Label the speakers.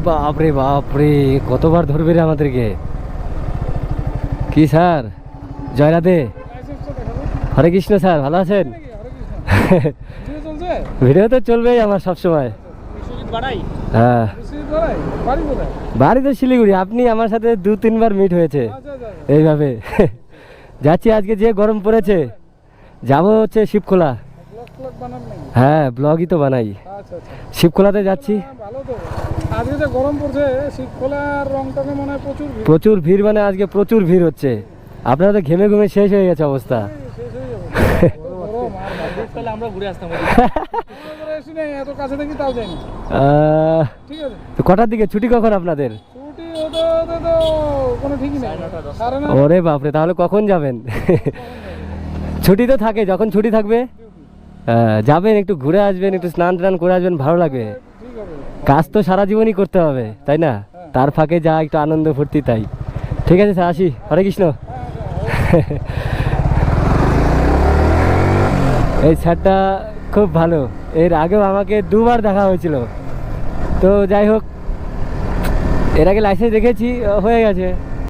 Speaker 1: বাপ রে বাপ রে, কতবার ধরবে রে আমাদেরকে। কি স্যার, জয় রাধে। হরে কৃষ্ণ স্যার, ভালো আছেন? ভিডিও তো চলবেই আমার সবসময়। হ্যাঁ, বাড়ি তো শিলিগুড়ি। আপনি আমার সাথে 2-3 বার মিট হয়েছে এইভাবে। যাচ্ছি আজকে, যে গরম পড়েছে যাবো হচ্ছে শিবখোলা। হ্যাঁ, ব্লগই তো বানাই। শিবখোলাতে যাচ্ছি।
Speaker 2: আজকে যে গরম পড়ছে, শিবখোলার রংটাকে মনে হয়
Speaker 1: প্রচুর ভিড়, মানে আজকে প্রচুর ভিড় হচ্ছে। আপনারা তো ঘেমে ঘুমে শেষ হয়ে গেছে অবস্থা।
Speaker 2: আমরা ঘুরে আসতাম, এত কাছে দেখি তাও যাইনি। ঠিক আছে,
Speaker 1: তো কটার দিকে ছুটি, কখন আপনাদের?
Speaker 2: ছুটি হতে তো কোনো ঠিকই নেই।
Speaker 1: ওরে বাপরে, তাহলে কখন যাবেন? ছুটি তো থাকে, যখন ছুটি থাকবে যাবেন, একটু ঘুরে আসবেন, একটু স্নান টান করে আসবেন, ভালো লাগবে। কাজ তো সারা জীবনই করতে হবে, তাই না? তার ফাঁকে যা একটু আনন্দ ফুর্তি, তাই। ঠিক আছে স্যার, আসি। হরে কৃষ্ণ। এই স্যারটা খুব ভালো, এর আগেও আমাকে 2 বার দেখা হয়েছিল। তো যাই হোক, এর আগে লাইসেন্স দেখেছি, হয়ে গেছে।